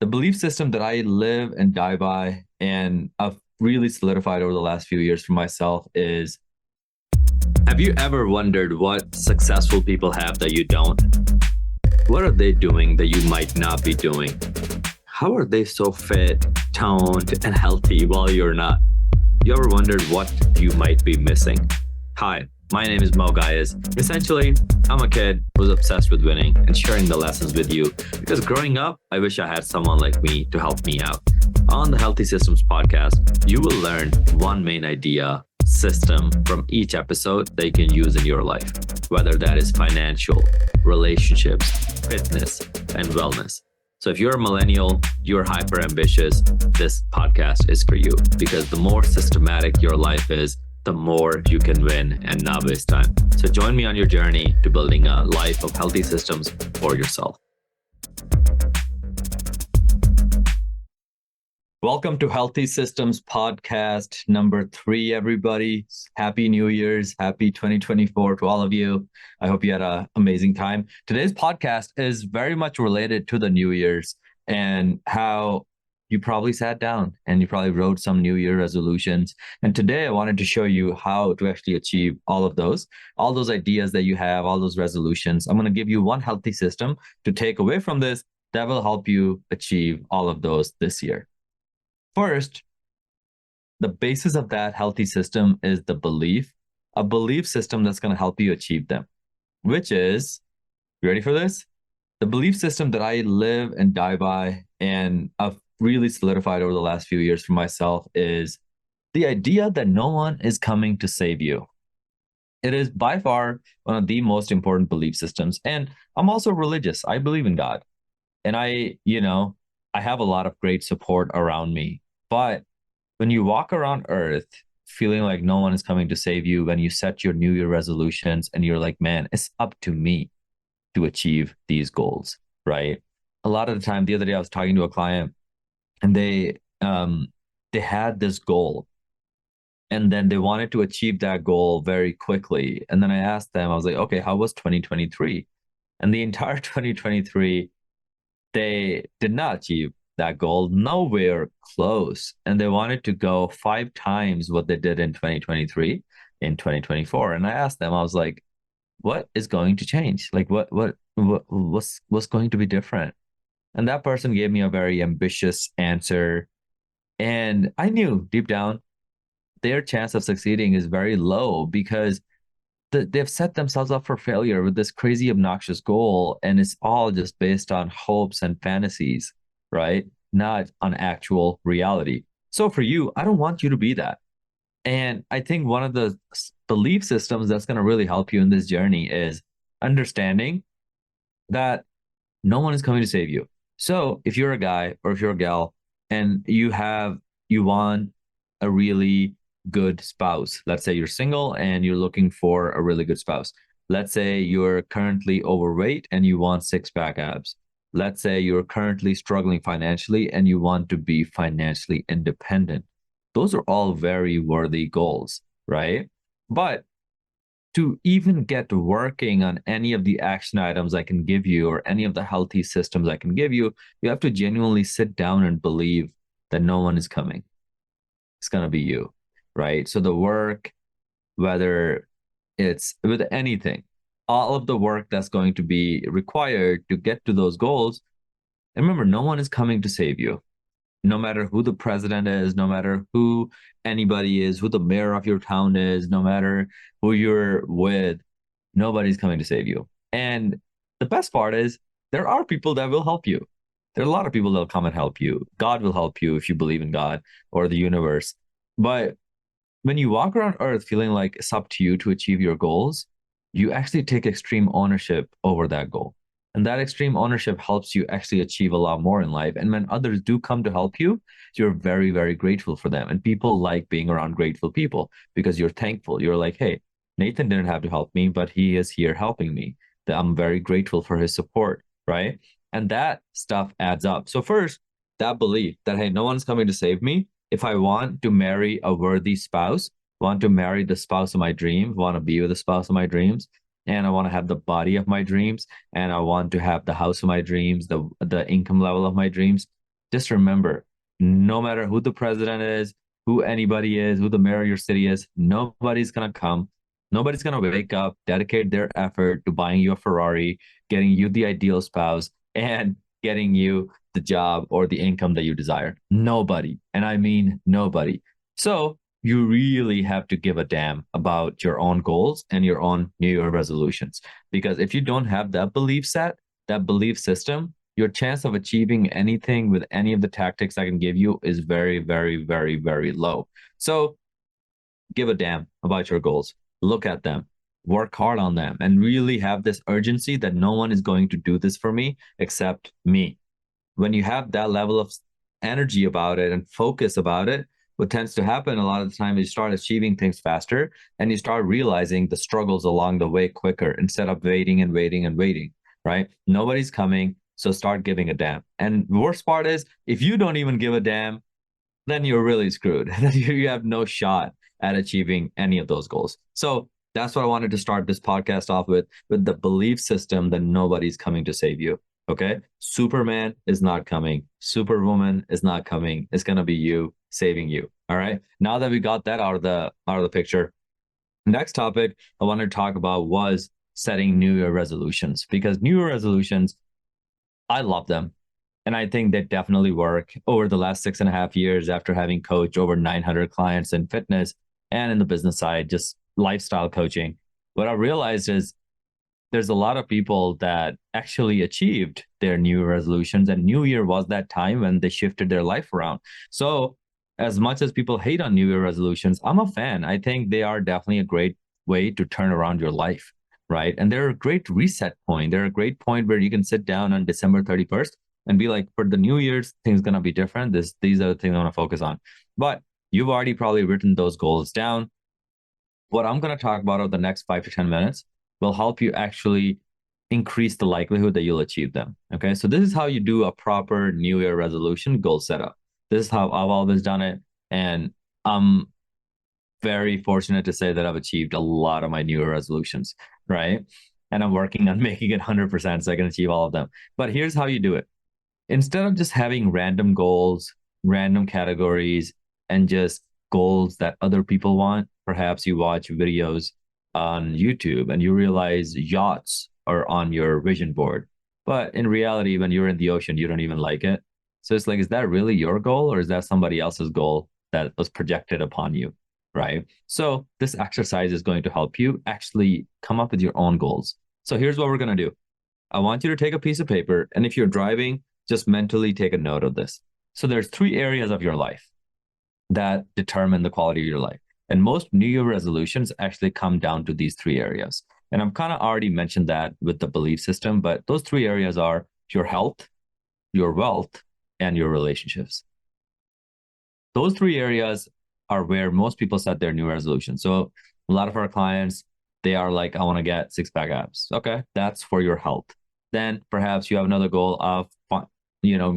The belief system that I live and die by, and I've really solidified over the last few years for myself is, have you ever wondered what successful people have that you don't? What are they doing that you might not be doing? How are they so fit, toned, and healthy while you're not? You ever wondered what you might be missing? Hi, my name is Moe. Essentially, I'm a kid who's obsessed with winning and sharing the lessons with you because growing up, I wish I had someone like me to help me out. On the Healthy Systems podcast, you will learn one main idea, system from each episode that you can use in your life, whether that is financial, relationships, fitness, and wellness. So if you're a millennial, you're hyper ambitious, this podcast is for you because the more systematic your life is, the more you can win and not waste time. So join me on your journey to building a life of healthy systems for yourself. Welcome to Healthy Systems podcast number 3, everybody. Happy New Year's. Happy 2024 to all of you. I hope you had an amazing time. Today's podcast is very much related to the New Year's and how you probably sat down and you probably wrote some New Year resolutions. And today I wanted to show you how to actually achieve all those ideas that you have, all those resolutions. I'm going to give you one healthy system to take away from this that will help you achieve all of those this year. First, the basis of that healthy system is a belief system that's going to help you achieve them, which is, you ready for this? The belief system that I live and die by, and I've really solidified over the last few years for myself, is the idea that no one is coming to save you. It is by far one of the most important belief systems. And I'm also religious. I believe in God. And I have a lot of great support around me. But when you walk around Earth feeling like no one is coming to save you, when you set your New Year resolutions and you're like, man, it's up to me to achieve these goals, right? A lot of the time, the other day I was talking to a client and they had this goal and then they wanted to achieve that goal very quickly. And then I asked them, I was like, okay, how was 2023? And the entire 2023, they did not achieve that goal, nowhere close. And they wanted to go 5 times what they did in 2023 in 2024. And I asked them, I was like, what is going to change? Like what's going to be different? And that person gave me a very ambitious answer. And I knew deep down their chance of succeeding is very low because they've set themselves up for failure with this crazy, obnoxious goal. And it's all just based on hopes and fantasies, right? Not on actual reality. So for you, I don't want you to be that. And I think one of the belief systems that's going to really help you in this journey is understanding that no one is coming to save you. So if you're a guy or if you're a gal and you want a really good spouse, let's say you're single and you're looking for a really good spouse. Let's say you're currently overweight and you want 6-pack abs. Let's say you're currently struggling financially and you want to be financially independent. Those are all very worthy goals, right? But to even get working on any of the action items I can give you or any of the healthy systems I can give you, you have to genuinely sit down and believe that no one is coming. It's going to be you, right? So the work, whether it's with anything, all of the work that's going to be required to get to those goals. And remember, no one is coming to save you. No matter who the president is, no matter who anybody is, who the mayor of your town is, no matter who you're with, nobody's coming to save you. And the best part is there are people that will help you. There are a lot of people that will come and help you. God will help you if you believe in God or the universe. But when you walk around Earth feeling like it's up to you to achieve your goals, you actually take extreme ownership over that goal. And that extreme ownership helps you actually achieve a lot more in life. And when others do come to help you, you're very, very grateful for them. And people like being around grateful people because you're thankful. You're like, hey, Nathan didn't have to help me, but he is here helping me. That I'm very grateful for his support, right? And that stuff adds up. So first, that belief that, hey, no one's coming to save me. If I want to marry a worthy spouse, want to marry the spouse of my dreams, want to be with the spouse of my dreams, and I want to have the body of my dreams, and I want to have the house of my dreams, the income level of my dreams, just remember, no matter who the president is, who anybody is, who the mayor of your city is, nobody's going to come. Nobody's going to wake up, dedicate their effort to buying you a Ferrari, getting you the ideal spouse, and getting you the job or the income that you desire. Nobody. And I mean nobody. So you really have to give a damn about your own goals and your own New Year resolutions. Because if you don't have that belief set, that belief system, your chance of achieving anything with any of the tactics I can give you is very, very, very, very low. So give a damn about your goals. Look at them, work hard on them, and really have this urgency that no one is going to do this for me except me. When you have that level of energy about it and focus about it, what tends to happen a lot of the time is you start achieving things faster and you start realizing the struggles along the way quicker instead of waiting and waiting and waiting, right? Nobody's coming. So start giving a damn. And the worst part is if you don't even give a damn, then you're really screwed. You have no shot at achieving any of those goals. So that's what I wanted to start this podcast off with the belief system that nobody's coming to save you. Okay. Superman is not coming. Superwoman is not coming. It's gonna be you saving you. All right. Now that we got that out of the picture, next topic I wanted to talk about was setting New Year resolutions because New Year resolutions, I love them. And I think they definitely work over the last 6.5 years after having coached over 900 clients in fitness and in the business side, just lifestyle coaching. What I realized is there's a lot of people that actually achieved their New Year resolutions, and New Year was that time when they shifted their life around. So, as much as people hate on New Year resolutions, I'm a fan. I think they are definitely a great way to turn around your life, right? And they're a great reset point. They're a great point where you can sit down on December 31st and be like, for the New Year's, things gonna be different. These are the things I want to focus on. But you've already probably written those goals down. What I'm going to talk about over the next 5 to 10 minutes will help you actually increase the likelihood that you'll achieve them. Okay. So this is how you do a proper New Year resolution goal setup. This is how I've always done it. And I'm very fortunate to say that I've achieved a lot of my New Year resolutions. Right. And I'm working on making it 100% so I can achieve all of them. But here's how you do it. Instead of just having random goals, random categories, and just goals that other people want, perhaps you watch videos on YouTube and you realize yachts are on your vision board. But in reality, when you're in the ocean, you don't even like it. So it's like, is that really your goal or is that somebody else's goal that was projected upon you? Right. So this exercise is going to help you actually come up with your own goals. So here's what we're going to do. I want you to take a piece of paper, and if you're driving, just mentally take a note of this. So there's 3 areas of your life that determine the quality of your life. And most New Year resolutions actually come down to these 3 areas. And I've kind of already mentioned that with the belief system, but those 3 areas are your health, your wealth, and your relationships. Those 3 areas are where most people set their New Year resolution. So a lot of our clients, they are like, I want to get six-pack abs. Okay, that's for your health. Then perhaps you have another goal of,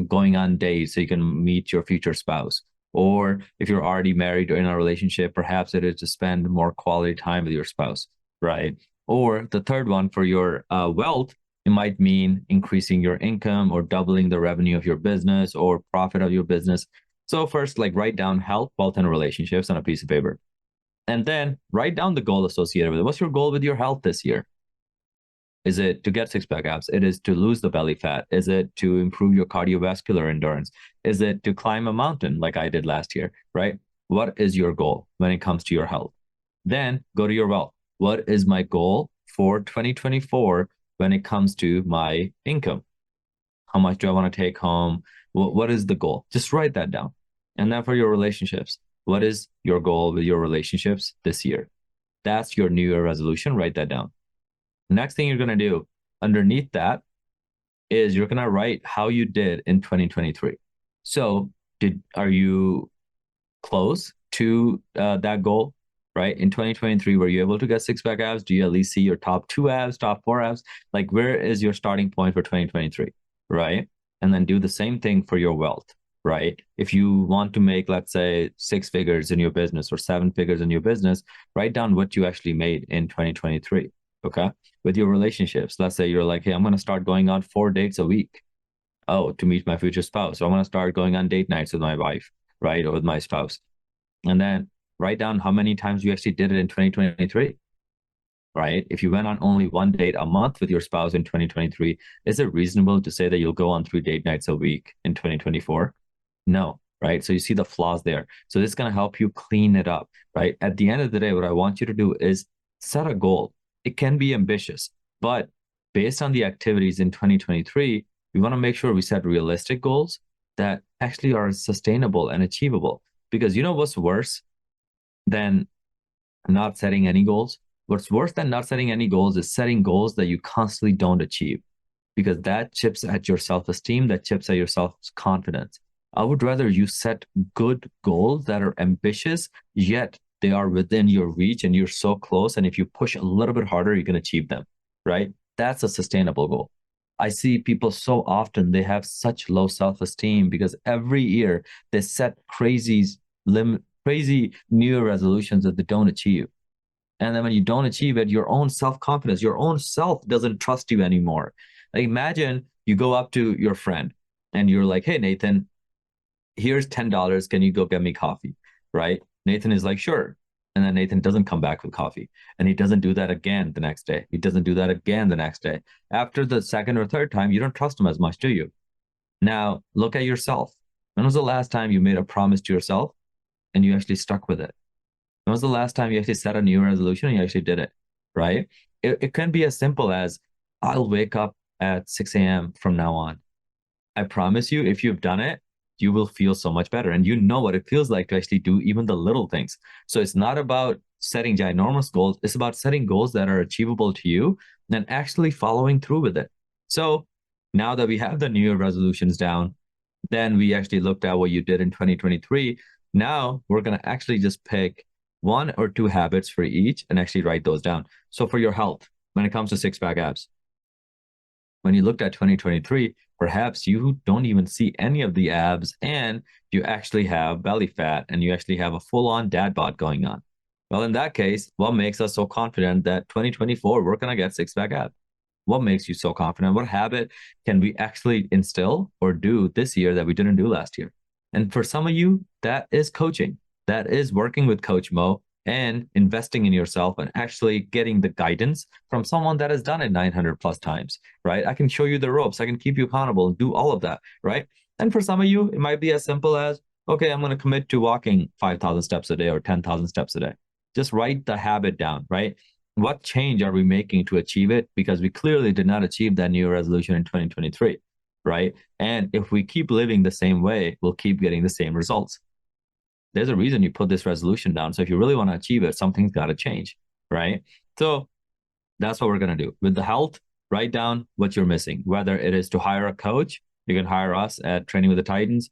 going on dates so you can meet your future spouse. Or if you're already married or in a relationship, perhaps it is to spend more quality time with your spouse, right? Or the third one for your wealth, it might mean increasing your income or doubling the revenue of your business or profit of your business. So first, like write down health, wealth, and relationships on a piece of paper. And then write down the goal associated with it. What's your goal with your health this year? Is it to get six-pack abs? It is to lose the belly fat. Is it to improve your cardiovascular endurance? Is it to climb a mountain like I did last year, right? What is your goal when it comes to your health? Then go to your wealth. What is my goal for 2024 when it comes to my income? How much do I want to take home? What is the goal? Just write that down. And then for your relationships, what is your goal with your relationships this year? That's your New Year resolution. Write that down. Next thing you're going to do underneath that is you're going to write how you did in 2023. So are you close to that goal, right? In 2023, were you able to get six-pack abs? Do you at least see your top 2 abs, top 4 abs? Like where is your starting point for 2023, right? And then do the same thing for your wealth, right? If you want to make, let's say, 6 figures in your business or 7 figures in your business, write down what you actually made in 2023. Okay. With your relationships, let's say you're like, hey, I'm going to start going on 4 dates a week. Oh, to meet my future spouse. So I want to start going on date nights with my wife, right? Or with my spouse. And then write down how many times you actually did it in 2023, right? If you went on only one date a month with your spouse in 2023, is it reasonable to say that you'll go on 3 date nights a week in 2024? No, right? So you see the flaws there. So this is going to help you clean it up, right? At the end of the day, what I want you to do is set a goal. It can be ambitious, but based on the activities in 2023, we want to make sure we set realistic goals that actually are sustainable and achievable. Because you know what's worse than not setting any goals? What's worse than not setting any goals is setting goals that you constantly don't achieve, because that chips at your self-esteem, that chips at your self-confidence. I would rather you set good goals that are ambitious, yet they are within your reach and you're so close. And if you push a little bit harder, you can achieve them, right? That's a sustainable goal. I see people so often, they have such low self-esteem because every year they set crazy New Year resolutions that they don't achieve. And then when you don't achieve it, your own self-confidence, your own self doesn't trust you anymore. Like imagine you go up to your friend and you're like, hey, Nathan, here's $10. Can you go get me coffee? Right? Nathan is like, sure. And then Nathan doesn't come back with coffee. And he doesn't do that again the next day. He doesn't do that again the next day. After the second or third time, you don't trust him as much, do you? Now look at yourself. When was the last time you made a promise to yourself and you actually stuck with it? When was the last time you actually set a new resolution and you actually did it? Right? It can be as simple as I'll wake up at 6 a.m. from now on. I promise you, if you've done it, you will feel so much better. And you know what it feels like to actually do even the little things. So it's not about setting ginormous goals. It's about setting goals that are achievable to you and actually following through with it. So now that we have the New Year resolutions down, then we actually looked at what you did in 2023. Now we're going to actually just pick 1 or 2 habits for each and actually write those down. So for your health, when it comes to six-pack abs, when you looked at 2023, perhaps you don't even see any of the abs and you actually have belly fat and you actually have a full-on dad bod going on. Well, in that case, what makes us so confident that 2024, we're going to get six-pack abs? What makes you so confident? What habit can we actually instill or do this year that we didn't do last year? And for some of you, that is coaching. That is working with Coach Moe and investing in yourself and actually getting the guidance from someone that has done it 900 plus times, right? I can show you the ropes. I can keep you accountable and do all of that, right? And for some of you, it might be as simple as, okay, I'm going to commit to walking 5,000 steps a day or 10,000 steps a day. Just write the habit down, right? What change are we making to achieve it? Because we clearly did not achieve that new resolution in 2023, right? And if we keep living the same way, we'll keep getting the same results. There's a reason you put this resolution down. So if you really want to achieve it, something's got to change, right? So that's what we're going to do. With the health, write down what you're missing, whether it is to hire a coach. You can hire us at Training with the Titans.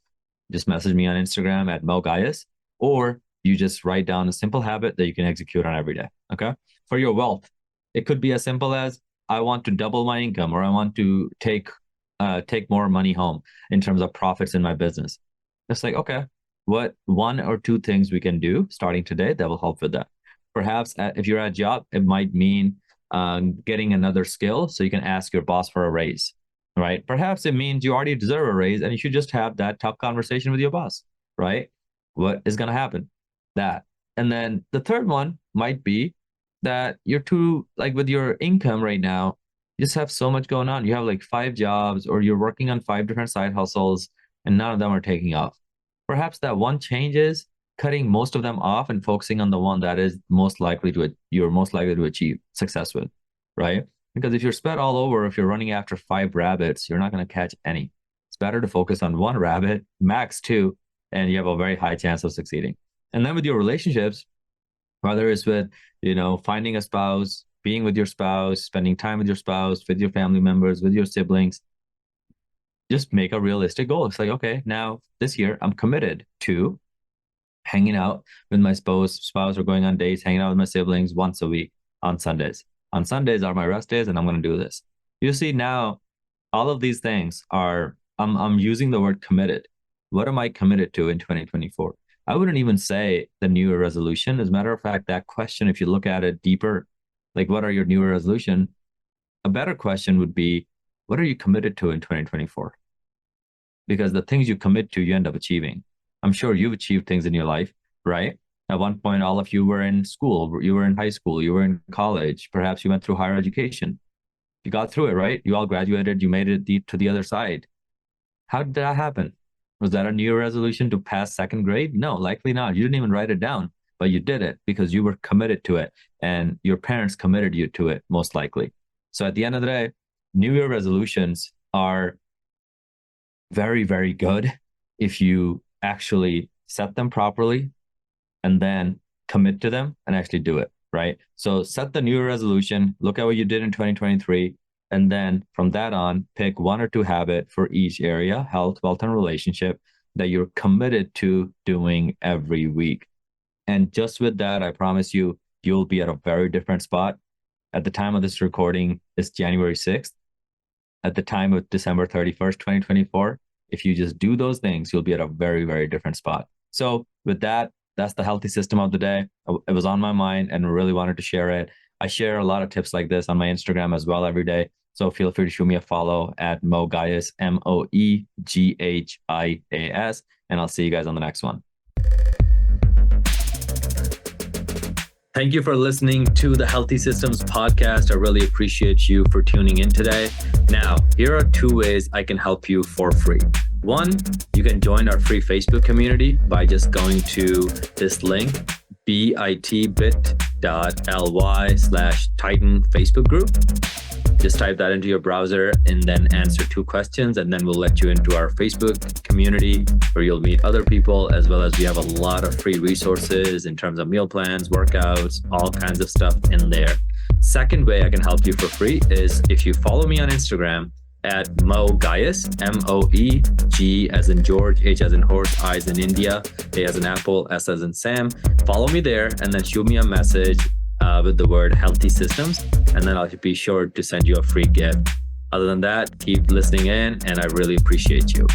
Just message me on Instagram at Mo Gaius, or you just write down a simple habit that you can execute on every day. Okay. For your wealth, it could be as simple as I want to double my income, or I want to take more money home in terms of profits in my business. It's like, okay, what 1 or 2 things we can do starting today that will help with that. Perhaps if you're at a job, it might mean getting another skill so you can ask your boss for a raise, right? Perhaps it means you already deserve a raise and you should just have that tough conversation with your boss, right? What is going to happen? That. And then the third one might be that you're too, like with your income right now, you just have so much going on. You have like 5 jobs or you're working on 5 different side hustles and none of them are taking off. Perhaps that one change is cutting most of them off and focusing on the one that is you're most likely to achieve success with, right? Because if you're spread all over, if you're running after 5 rabbits, you're not going to catch any. It's better to focus on one rabbit, max 2, and you have a very high chance of succeeding. And then with your relationships, whether it's with, finding a spouse, being with your spouse, spending time with your spouse, with your family members, with your siblings, just make a realistic goal. It's like, okay, now this year I'm committed to hanging out with my spouse or going on dates, hanging out with my siblings once a week on Sundays. On Sundays are my rest days, and I'm going to do this. You see, now all of these things are, I'm using the word committed. What am I committed to in 2024? I wouldn't even say the New Year resolution. As a matter of fact, that question, if you look at it deeper, like what are your New Year resolution? A better question would be, what are you committed to in 2024? because the things you commit to, you end up achieving. I'm sure you've achieved things in your life, right? At one point, all of you were in school, you were in high school, you were in college, perhaps you went through higher education. You got through it, right? You all graduated, you made it to the other side. How did that happen? Was that a New Year resolution to pass second grade? No, likely not. You didn't even write it down, but you did it because you were committed to it and your parents committed you to it, most likely. So at the end of the day, New Year resolutions are very, very good if you actually set them properly and then commit to them and actually do it, right? So set the New Year resolution, look at what you did in 2023, and then from that on, pick one or two habits for each area, health, wealth, and relationship, that you're committed to doing every week. And just with that, I promise you, you'll be at a very different spot. At the time of this recording, it's January 6th. At the time of December 31st, 2024, if you just do those things, you'll be at a very, very different spot. So with that, that's the healthy system of the day. It was on my mind and really wanted to share it. I share a lot of tips like this on my Instagram as well every day. So feel free to shoot me a follow at Moeghis, Moeghis. And I'll see you guys on the next one. Thank you for listening to the Healthy Systems podcast. I really appreciate you for tuning in today. Now, here are 2 ways I can help you for free. One, you can join our free Facebook community by just going to this link, bit.ly/Titan Facebook group. Just type that into your browser and then answer 2 questions, and then we'll let you into our Facebook community where you'll meet other people, as well as we have a lot of free resources in terms of meal plans, workouts, all kinds of stuff in there. Second way I can help you for free is if you follow me on Instagram at Moeghis, Moeg as in George, H as in horse, I as in India, A as in apple, S as in Sam. Follow me there and then shoot me a message with the word Healthy Systems, and then I'll be sure to send you a free gift. Other than that, keep listening in, and I really appreciate you.